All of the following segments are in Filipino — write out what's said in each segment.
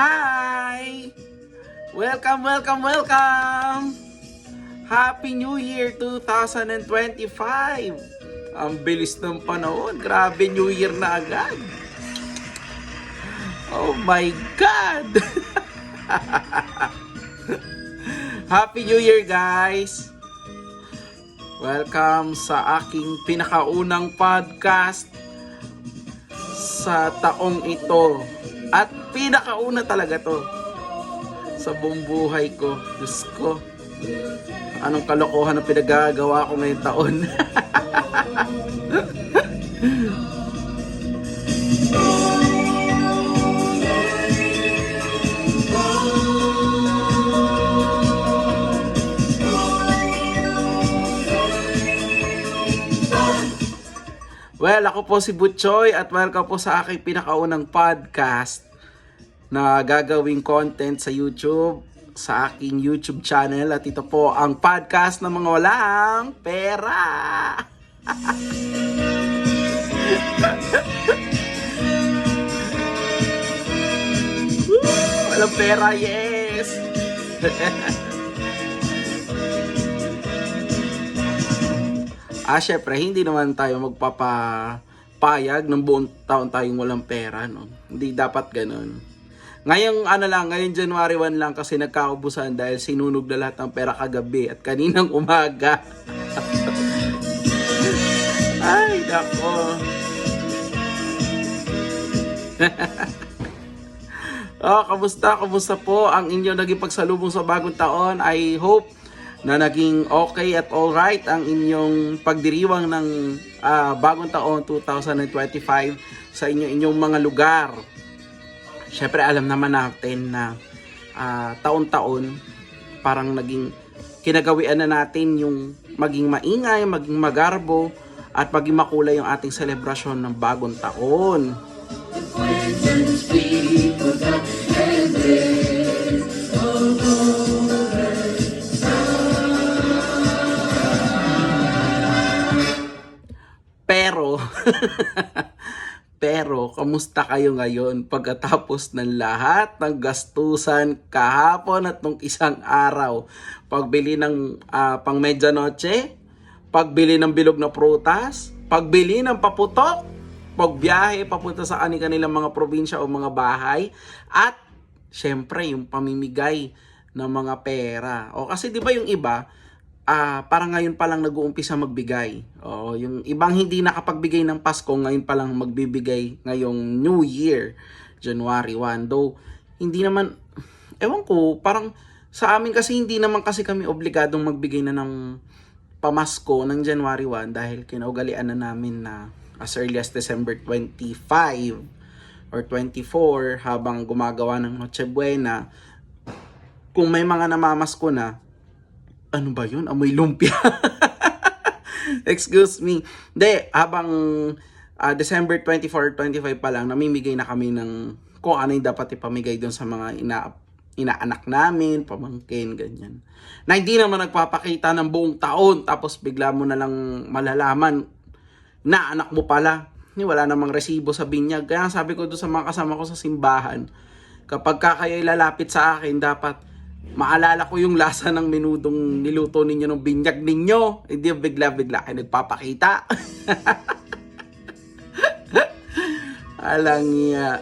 Hi! Welcome, welcome, welcome! Happy New Year 2025! Ang bilis ng panahon. Grabe, New Year na agad. Oh my God! Happy New Year, guys! Welcome sa aking pinakaunang podcast sa taong ito. At pinakauna talaga to sa buong buhay ko. Diyos ko, anong kalokohan ang pinagagawa ko ngayong taon. Well, ako po si Butchoy at welcome po sa aking pinakaunang podcast na gagawing content sa YouTube, sa aking YouTube channel. At ito po ang podcast ng mga walang pera. Walang pera, yes! Syempre, hindi naman tayo magpapapayag ng buong taon tayong walang pera, no? Hindi dapat ganun. Ngayon January 1 lang kasi nagkaubusan dahil sinunog na lahat ng pera kagabi at kaninang umaga. Ay, nako. Kamusta po ang inyong naging pagsalubong sa bagong taon? I hope na naging okay at alright ang inyong pagdiriwang ng bagong taon 2025 sa inyong mga lugar. Syempre alam naman natin na taon-taon parang naging kinagawian na natin yung maging maingay, maging magarbo at maging makulay yung ating selebrasyon ng bagong taon. Pero, kamusta kayo ngayon pagkatapos ng lahat ng gastusan kahapon at nung isang araw? Pagbili ng pang medianoche, pagbili ng bilog na prutas, pagbili ng paputok, pagbiyahe papunta sa kanilang mga probinsya o mga bahay, at syempre yung pamimigay ng mga pera. O kasi di ba yung iba, parang ngayon pa lang nag-uumpisa magbigay. O, yung ibang hindi nakapagbigay ng Pasko, ngayon pa lang magbibigay ngayong New Year, January 1. Though, hindi naman, ewan ko, parang sa amin kasi hindi naman kasi kami obligadong magbigay na ng pamasko ng January 1 dahil kinaugalian na namin na as early as December 25 or 24 habang gumagawa ng Noche Buena. Kung may mga namamasko na, ano ba yun? Amoy lumpia. Excuse me. Hindi, habang December 24, 25 pa lang, namimigay na kami ng kung ano yung dapat ipamigay doon sa mga inaanak namin, pamangkin, ganyan. Na hindi naman nagpapakita ng buong taon, tapos bigla mo na lang malalaman na anak mo pala. Wala namang resibo sa binyag. Kaya sabi ko doon sa mga kasama ko sa simbahan, kapag kayo lalapit sa akin, dapat maalala ko yung lasa ng menudong niluto ninyo ng binyag ninyo. Hindi yung bigla-bigla kayo nagpapakita. Alang iya.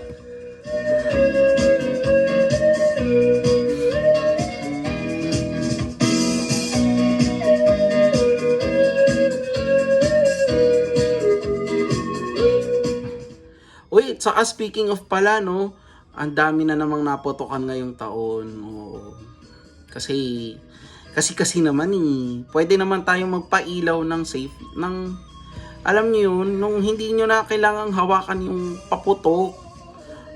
Uy, saka speaking of pala, no, ang dami na namang napotokan ngayong taon. Oo. Kasi naman pwede naman tayong magpailaw ng safe, alam niyo yun, nung hindi niyo na kailangang hawakan yung paputok.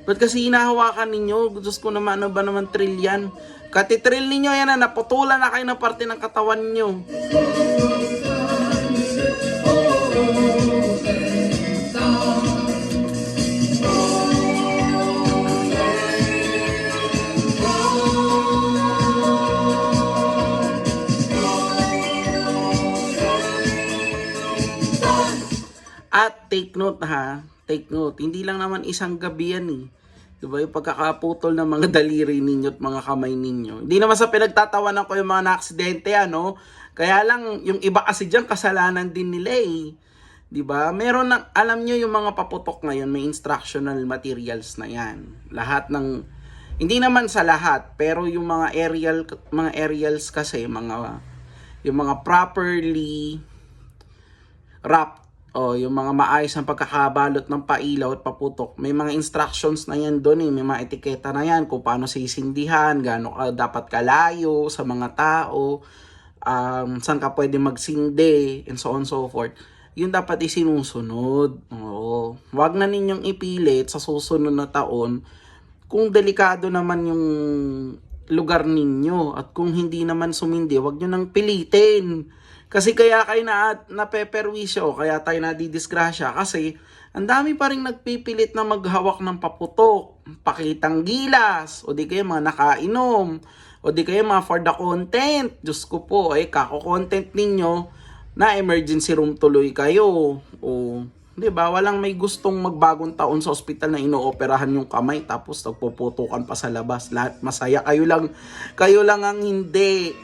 Ba't kasi hinahawakan ninyo? Diyos ko naman, ano ba naman trill yan? Katitrill ninyo yan na naputulan na kayo ng parte ng katawan nyo. At take note ha, take note, hindi lang naman isang gabi yan eh. Diba? Yung pagkakaputol ng mga daliri ninyo at mga kamay ninyo. Hindi naman sa pinagtatawanan ko yung mga na-aksidente, ano? Kaya lang, yung iba kasi dyan, kasalanan din nila eh. Diba? Meron na, alam nyo yung mga paputok ngayon, may instructional materials na yan. Lahat ng, hindi naman sa lahat, pero yung mga aerials kasi, yung mga properly wrapped, yung mga maayos ng pagkakabalot ng pailaw at paputok, may mga instructions na yan doon eh, may mga etiketa na yan kung paano sisindihan, gaano ka dapat kalayo sa mga tao, saan ka pwede magsindi, and so on so forth. Yun dapat isinusunod. Oo. Wag na ninyong ipilit sa susunod na taon kung delikado naman yung lugar ninyo at kung hindi naman sumindi, wag nyo nang pilitin. Kasi kaya kayo napeperwisyo, kaya tayo nadidisgrasya kasi ang dami pa rin nagpipilit na maghawak ng paputok, pakitang gilas, o di kayo mga nakainom, o di kayo mga for the content. Diyos ko po, kako-content ninyo na emergency room tuloy kayo. O, di ba? Walang may gustong magbagong taon sa ospital na inooperahan yung kamay tapos nagpuputukan pa sa labas. Lahat masaya, kayo lang ang hindi.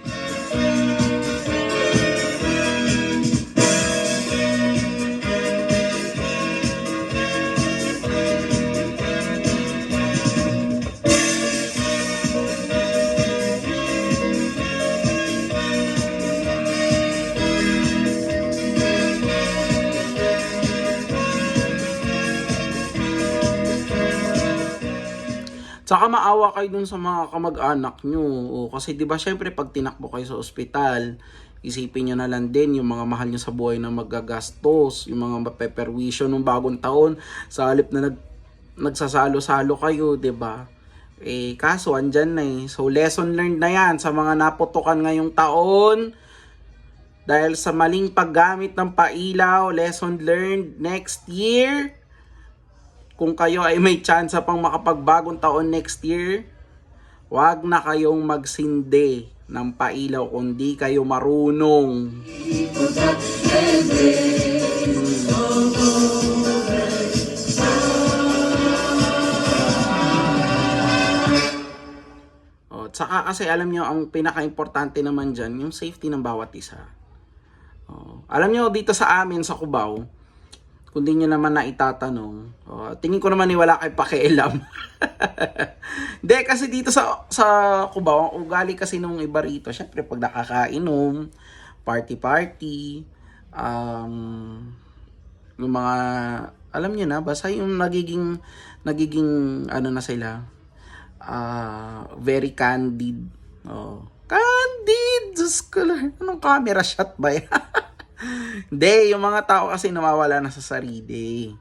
Saka maawa kayo dun sa mga kamag-anak nyo. Kasi di ba syempre pag tinakbo kayo sa ospital, isipin nyo na lang din yung mga mahal nyo sa buhay na magagastos, yung mga mapeperwisyo nung bagong taon, sa halip na nagsasalo-salo kayo, di ba? Kaso andyan na eh. So lesson learned na yan sa mga naputukan ngayong taon. Dahil sa maling paggamit ng pailaw, lesson learned next year. Kung kayo ay may chance pang makapagbagong taon next year, wag na kayong magsindi ng pailaw kung di kayo marunong. Tsaka kasi alam nyo, ang pinaka-importante naman dyan, yung safety ng bawat isa. Alam nyo, dito sa amin, sa Cubao, kung di nyo naman na itatanong, tingin ko naman wala kayo pakialam. Hindi, kasi dito sa Cubao, ang ugali kasi nung iba rito, syempre pag nakakainom, party-party, yung mga, alam nyo na, basta yung nagiging ano na sila, very candid. Candid! Diyos ko lang, anong camera shot ba yan? Hindi, yung mga tao kasi nawawala na sa sarili.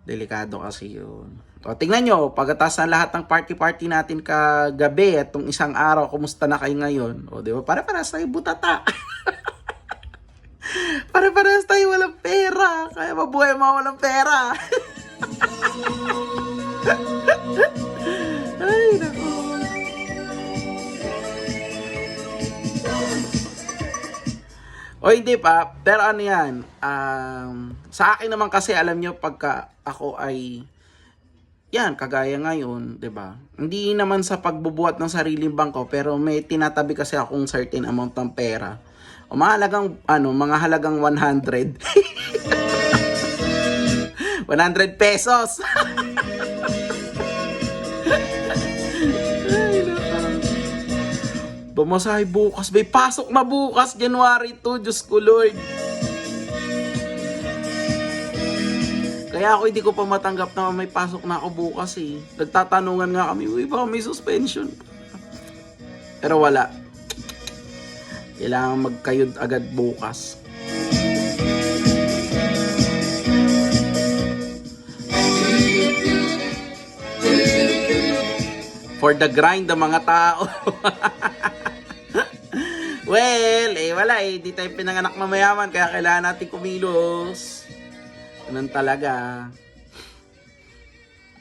Delikado kasi yun. Tingnan nyo, pagkatapos ng lahat ng party-party natin kagabi at itong isang araw, kumusta na kayo ngayon? Di ba? Pare-parehas tayo butata. Pare-parehas tayo walang pera. Kaya mabuhay mga walang pera. Ay, naku. Hindi pa, pero ano yan, sa akin naman kasi alam nyo pagka ako ay, yan, kagaya ngayon, 'di ba? Hindi naman sa pagbubuhat ng sariling bangko, pero may tinatabi kasi akong certain amount ng pera. O mga halagang 100. 100 pesos. Pumasahe bukas, may pasok na bukas, January 2, Diyos ko Lord. Kaya ako hindi ko pa matanggap na may pasok na ako bukas eh. Nagtatanungan nga kami, baka may suspension. Pero wala. Kailangan magkayod agad bukas. For the grind ng mga tao. Well, wala di tayo pinanganak na mayaman, kaya kailangan natin kumilos. Ganun talaga.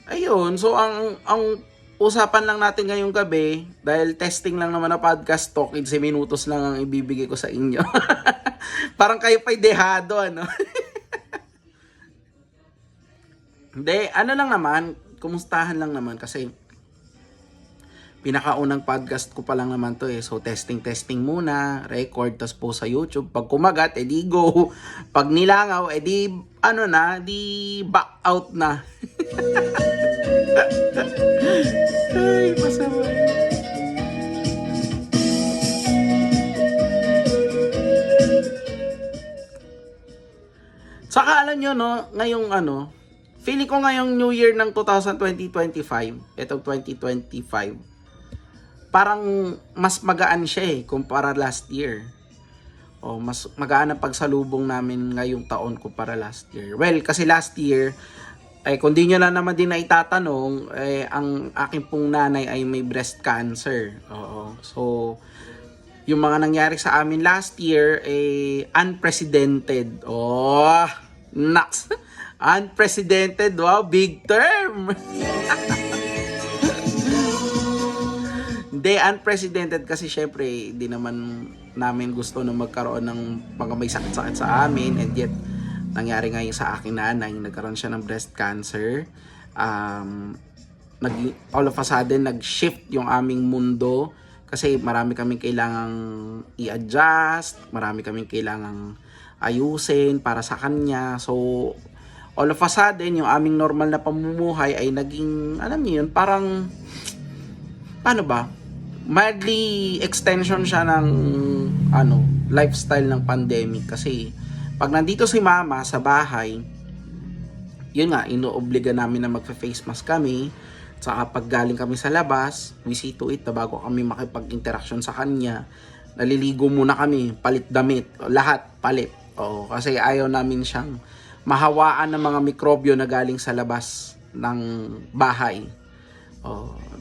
Ayun, so ang usapan lang natin ngayong gabi, dahil testing lang naman na podcast talk, 15 minutos lang ang ibibigay ko sa inyo. Parang kayo pa'y dehado, ano? Hindi, ano lang naman, kumustahan lang naman kasi pinakaunang podcast ko pa lang naman to eh. So testing muna, record, tas po sa YouTube. Pag kumagat, edi go. Pag nilangaw, edi ano na, di back out na. Ay, masama. Saka alam nyo no, ngayong ano, feeling ko ngayong New Year ng 2025, etong 2025, parang mas magaan siya eh kumpara last year. O mas magaan ang pagsalubong namin ngayong taon kumpara last year. Well, kasi last year kung di nyo na naman din na itatanong, ang aking pong nanay ay may breast cancer. Oo. So, yung mga nangyari sa amin last year, unprecedented. Oh, naks. Unprecedented. Wow, big term. Hindi, unprecedented kasi syempre, hindi naman namin gusto na magkaroon ng mga may sakit-sakit sa amin, and yet, nangyari ngayon sa aking nanay, nagkaroon siya ng breast cancer. All of a sudden, nag-shift yung aming mundo kasi marami kaming kailangang i-adjust, marami kaming kailangang ayusin para sa kanya. So, all of a sudden, yung aming normal na pamumuhay ay naging, alam niyo yun, parang, paano ba? Mildly extension siya ng lifestyle ng pandemic kasi pag nandito si mama sa bahay, yun nga, inoobliga namin na magfa-face mask kami. Saka pag galing kami sa labas, we see to it na bago kami makipag-interaction sa kanya, naliligo muna kami, palit damit, lahat palit. Kasi ayaw namin siyang mahawaan ng mga mikrobyo na galing sa labas ng bahay.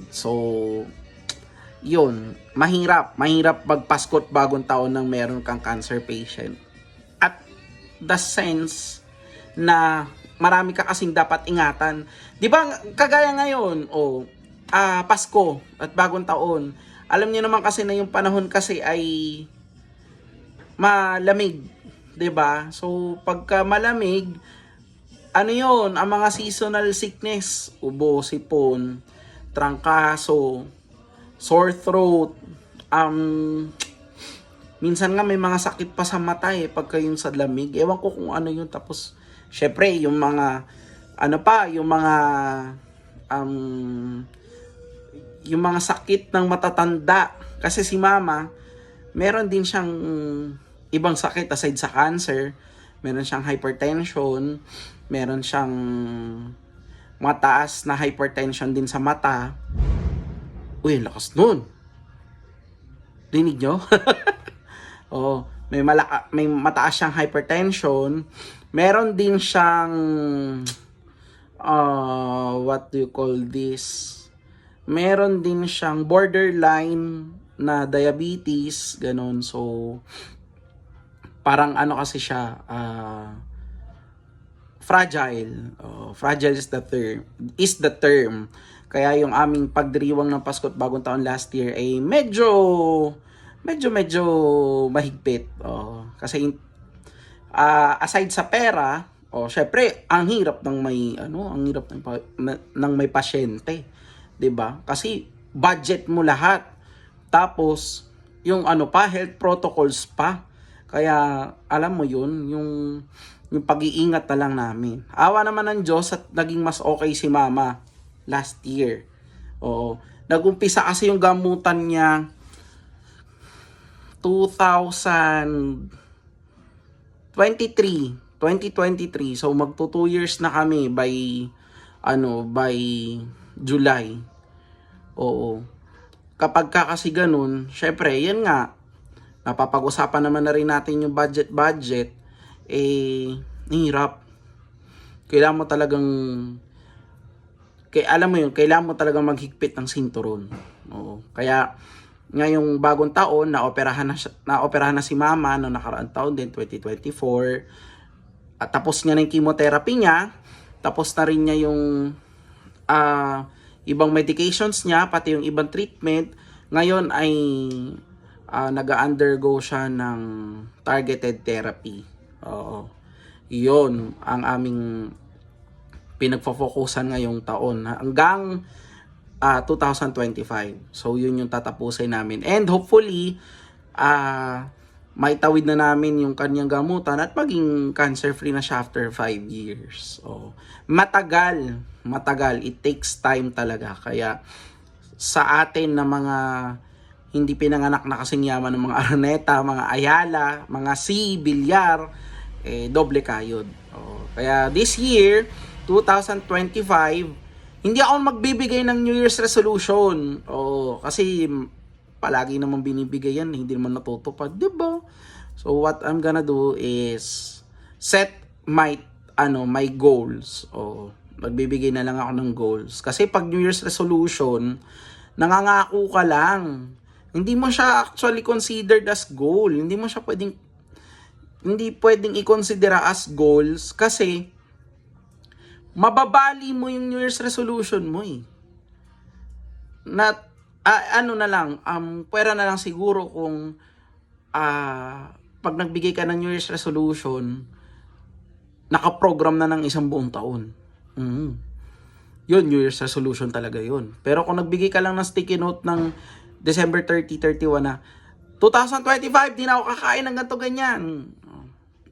So, yun, mahirap magpaskot bagong taon nang meron kang cancer patient. At the sense na marami ka kasing dapat ingatan. 'Di ba kagaya ngayon, Pasko at bagong taon. Alam niyo naman kasi na yung panahon kasi ay malamig, 'di ba? So pagka malamig, ano 'yon, ang mga seasonal sickness, ubo, sipon, trangkaso, sore throat, minsan nga may mga sakit pa sa mata pagka yung sa lamig. Ewan ko kung ano yun. Tapos, syempre, yung mga, yung mga sakit ng matatanda. Kasi si mama, meron din siyang ibang sakit aside sa cancer. Meron siyang hypertension, meron siyang mataas na hypertension din sa mata. Uy, lakas nun. Dinig nyo? May mataas siyang hypertension. Meron din siyang what do you call this? Meron din siyang borderline na diabetes, ganun. So parang ano kasi siya, fragile. Fragile is the term. Kaya yung aming pagdiriwang ng Pasko at Bagong Taon last year ay medyo mahigpit. Kasi aside sa pera, syempre ang hirap ng may pasyente, 'di ba? Kasi budget mo lahat. Tapos yung health protocols pa. Kaya alam mo yun, yung pag-iingat na lang namin. Awa naman ng Diyos at naging mas okay si mama last year. Nagumpisa kasi yung gamutan niya 2023. So magto 2 years na kami by July. Kapag kasi ganun, syempre, yan nga, napapag-usapan naman na rin natin yung budget, hirap. Kailangan mo talagang maghigpit ng sinturon. Kaya ngayong bagong taon, naoperahan na si mama no nakaraang taon din, 2024. At tapos niya na yung chemotherapy niya, tapos na rin niya yung ibang medications niya, pati yung ibang treatment. Ngayon ay nag-undergo siya ng targeted therapy. Yun ang aming pinagfo-focusan ngayong taon hanggang 2025. So yun yung tatapusin namin. And hopefully, maitawid na namin yung kanyang gamutan at maging cancer-free na siya after 5 years. So, matagal. It takes time talaga. Kaya sa atin na mga hindi pinanganak na kasing yaman ng mga Araneta, mga Ayala, mga C, Bilyar, doble kayod. Kaya this year, 2025, hindi ako magbibigay ng New Year's resolution. Kasi palagi naman binibigay yan, hindi naman natutupad, 'di ba? So what I'm gonna do is set my goals. Magbibigay na lang ako ng goals. Kasi pag New Year's resolution, nangangako ka lang. Hindi mo siya actually considered as goal. Hindi pwedeng i-consider as goals kasi mababali mo yung New Year's resolution mo eh. Pwera na lang siguro kung pag nagbigay ka ng New Year's resolution, nakaprogram na ng isang buong taon. Yun, New Year's resolution talaga yun. Pero kung nagbigay ka lang ng sticky note ng December 30, 31 na, 2025, di na ako kakain ng ganito ganyan.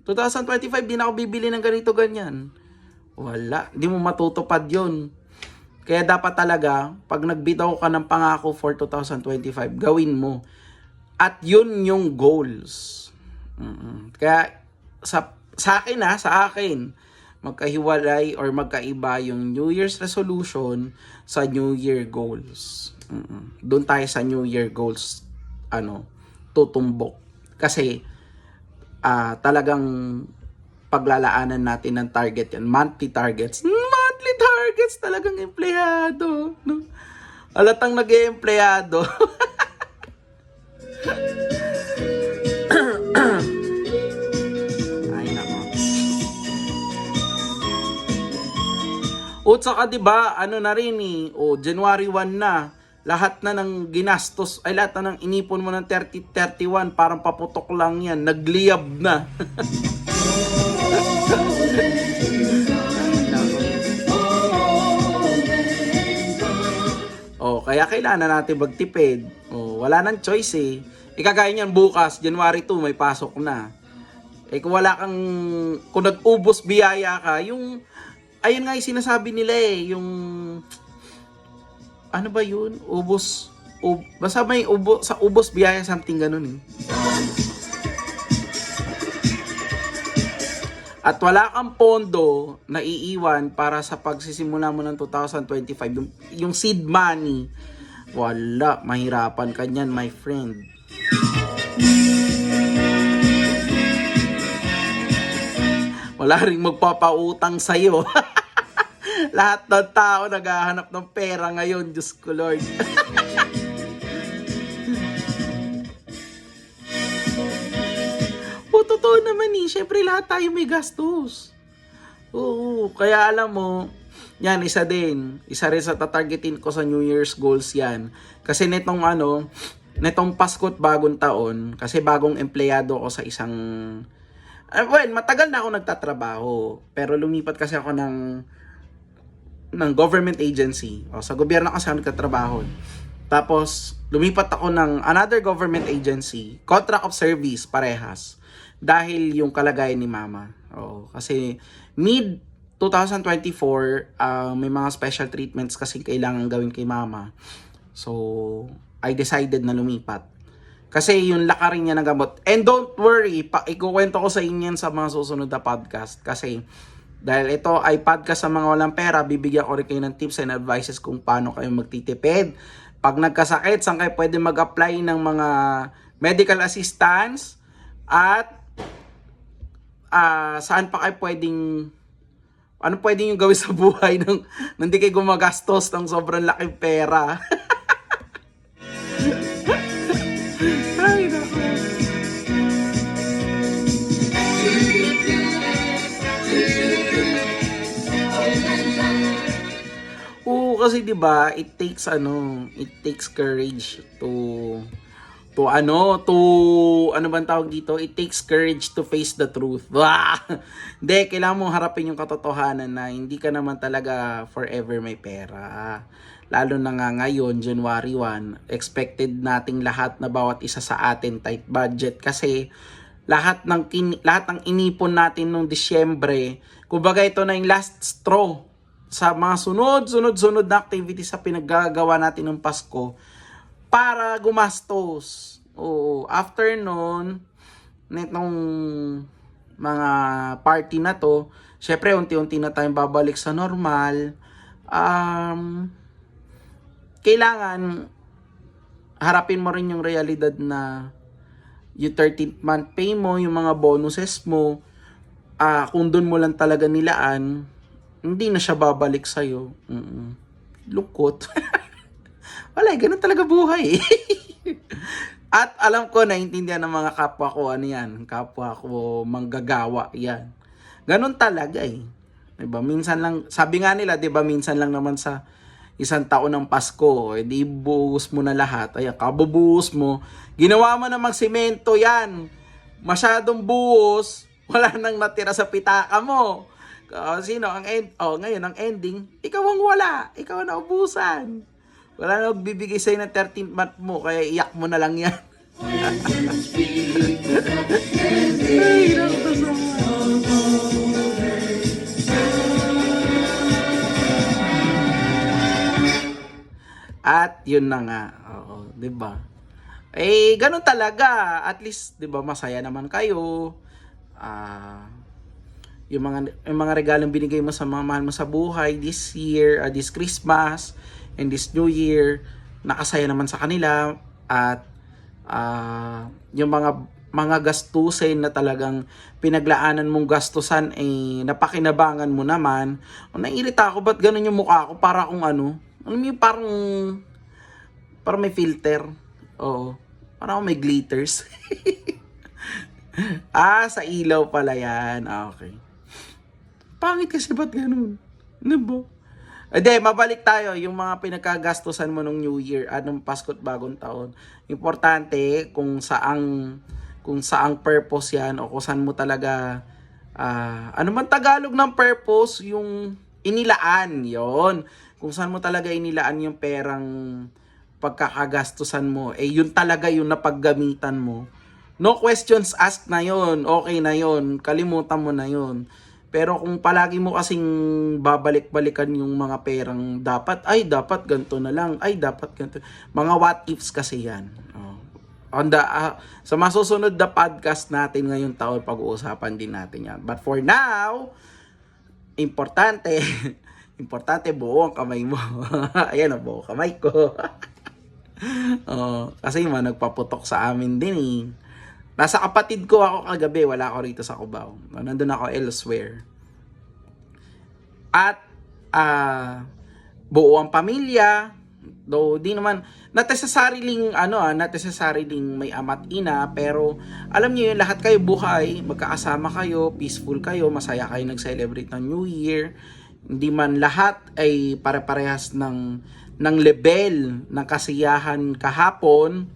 2025, di na ako bibili ng ganito ganyan. Wala, di mo matutupad yun. Kaya dapat talaga, pag nagbitaw ka ng pangako for 2025, gawin mo. At yun yung goals. Kaya sa akin, magkahiwalay or magkaiba yung New Year's resolution sa New Year goals. Doon tayo sa New Year goals, tutumbok. Kasi, talagang paglalaanan natin ng target yan. Monthly targets talagang empleyado. No? Alatang nag-empleyado. Ay, nako. Saka diba, na rin January 1 na. Lahat na ng ginastos, lahat na ng inipon mo ng 30-31, parang paputok lang yan. Nagliyab na. Kaya kailangan natin magtipid. Wala nang choice eh. Kagaya niyan bukas, January 2, may pasok na. Kung nag-ubos biyaya ka, ayun nga yung sinasabi nila yung, ano ba yun? Basta may sa ubos biyaya, something ganun eh. At wala kang pondo na iiwan para sa pagsisimula mo ng 2025. Yung seed money, wala. Mahirapan ka niyan, my friend. Wala ring magpapautang sa'yo. Lahat ng tao naghahanap ng pera ngayon, Diyos ko Lord. Totoo naman syempre lahat tayo may gastos. Kaya alam mo, yan, isa rin sa tatargetin ko sa New Year's goals yan. Kasi netong Pasko at bagong taon, kasi bagong empleyado ako sa isang, matagal na ako nagtatrabaho, pero lumipat kasi ako ng government agency. Sa gobyerno kasi ako nagtatrabaho. Tapos, lumipat ako ng another government agency, contract of service, parehas. Dahil yung kalagayan ni mama. Kasi mid 2024, may mga special treatments kasi kailangan gawin kay mama. So, I decided na lumipat. Kasi yung lakarin niya ng gamot. And don't worry, ikukwento ko sa inyo sa mga susunod na podcast. Kasi dahil ito ay podcast sa mga walang pera, bibigyan ko rin kayo ng tips and advices kung paano kayo magtitipid. Pag nagkasakit, saan kayo pwede mag-apply ng mga medical assistance at saan pa kayo ano pwedeng yung gawin sa buhay nang hindi kayo gumagastos ng sobrang laking pera. Ay, naku. Kasi 'di ba, it takes courage ano bang tawag dito? It takes courage to face the truth. Wah! Hindi, kailangan mong harapin yung katotohanan na hindi ka naman talaga forever may pera. Lalo na nga ngayon, January 1, expected nating lahat na bawat isa sa atin tight budget kasi lahat ng inipon natin nung Disyembre, kumbaga ito na yung last straw sa mga sunod na activities sa pinaggagawa natin ng Pasko para gumastos. Oo, after nun, nitong mga party na to, syempre unti-unti na tayong babalik sa normal. Kailangan harapin mo rin yung realidad na yung 13th month pay mo, yung mga bonuses mo, kung doon mo lang talaga nilaan, hindi na siya babalik sa'yo. Lungkot. Wala, ganun talaga buhay. At alam ko, naiintindihan ng mga kapwa ko, kapwa ko manggagawa, yan. Ganun talaga eh. Diba? Minsan lang, sabi nga nila, diba, minsan lang naman sa isang taon ng Pasko, di buhos mo na lahat. Ay, kabubuhos mo. Ginawa mo namang simento yan. Masyadong buhos, wala nang natira sa pitaka mo. Sino ang ngayon ang ending, ikaw ang wala. Ikaw ang naubusan. Wala na magbibigay sa'yo ng 13th month mo, kaya iyak mo na lang yan. Ay, at yun na nga, 'di ba? Eh ganun talaga, at least 'di ba masaya naman kayo. Yung mga regalong binigay mo sa mga mahal mo sa buhay this year, this Christmas and this New Year, nakasaya naman sa kanila at yung mga gastusin na talagang pinaglaanan mong gastusan napakinabangan mo naman. Naiirita ako, ba't ganun yung mukha ko? Para akong parang may filter. Oo. Parang may glitters. Sa ilaw pala yan. Okay. Pangit kasi, ba't ganun? Ano ba? Mabalik tayo. Yung mga pinagkagastusan mo nung New Year, nung Pasko at Bagong Taon. Importante kung saang purpose yan o kung saan mo talaga, ano man Tagalog ng purpose, yung inilaan, yon. Kung saan mo talaga inilaan yung perang pagkakagastusan mo, yun talaga yung napaggamitan mo. No questions asked na yon, okay na yon, kalimutan mo na yon. Pero kung palagi mo kasing babalik-balikan yung mga perang dapat ganito na lang, dapat ganito. Mga what ifs kasi yan. Sa masusunod na podcast natin ngayong taon, pag-uusapan din natin yan. But for now, importante buo ang kamay mo. Ayan, buo kamay ko. Kasi nagpaputok sa amin din eh. Nasa kapatid ko ako kagabi, wala ako rito sa Cubao. Nandun ako elsewhere. At buo ang pamilya, though di naman not necessarily may ama't ina, pero alam niyo yun, lahat kayo buhay, magkakasama kayo, peaceful kayo, masaya kayo nag-celebrate ng New Year. Hindi man lahat ay pare-parehas ng level ng kasiyahan kahapon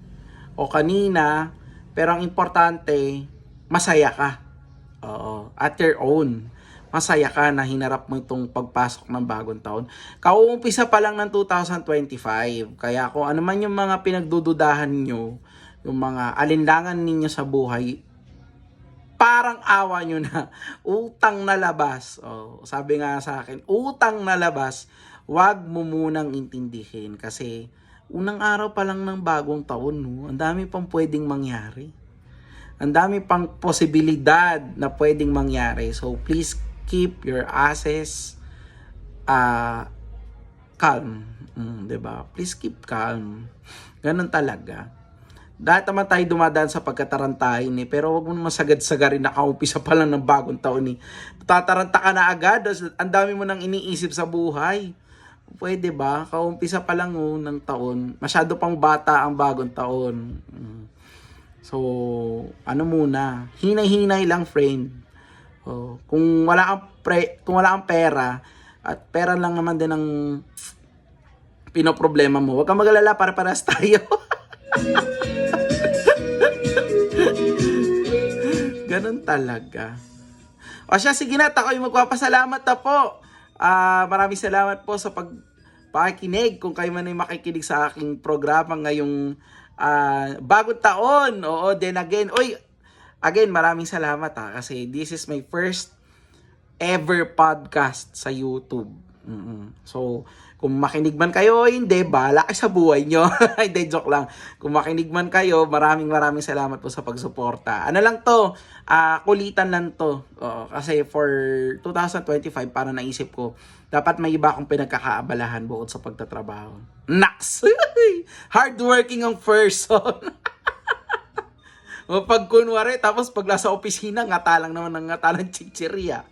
o kanina, pero ang importante, masaya ka. At your own. Masaya ka na hinarap mo itong pagpasok ng bagong taon. Kauumpisa pa lang ng 2025. Kaya kung ano man yung mga pinagdududahan nyo, yung mga alinlangan ninyo sa buhay, parang awa nyo na. Utang na labas. Sabi nga sa akin, utang na labas. Wag mo munang intindihin. Kasi unang araw pa lang ng bagong taon, ang dami pang pwedeng mangyari. Ang dami pang posibilidad na pwedeng mangyari. So please keep your asses calm. Diba? Please keep calm. Ganun talaga. Dahil naman tayo dumadaan sa pagkatarantahin pero wag mo naman sagad-sagarin na kaumpisa pa lang ng bagong taon Tataranta ka na agad, ang dami mo nang iniisip sa buhay. Pwede ba? Kaumpisa pa lang ng taon. Masyado pang bata ang bagong taon. So, muna? Hinay-hinay lang, friend. Kung wala kang pera, at pera lang naman din ang pinoproblema mo, huwag kang mag-alala, para-paras tayo. Ganun talaga. O siya, sige na, ako'y magpapasalamat na po. Maraming salamat po sa pakikinig. Kung kayo man ay makikinig sa aking programa ngayong bagong taon. Oo, then again. Again, maraming salamat kasi this is my first ever podcast sa YouTube. So, kung makinig man kayo o hindi, bahala kayo sa buhay nyo. Hindi, joke lang. Kung makinig man kayo, maraming salamat po sa pagsuporta. Ano lang to, kulitan lang to. Kasi for 2025, parang naisip ko, dapat may iba akong pinagkakaabalahan bukod sa pagtatrabaho. Naks! Hardworking ang person. Pag kunwari, tapos pag nasa opisina, ngata lang naman ng ngata ng chichirya.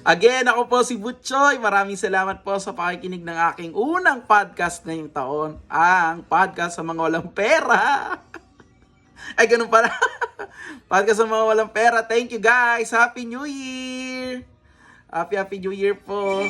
Again, ako po si Butchoy. Maraming salamat po sa pakikinig ng aking unang podcast ngayong taon. Ang podcast sa mga walang pera. Ay, ganun pala. Podcast sa mga walang pera. Thank you guys. Happy New Year. Happy New Year po.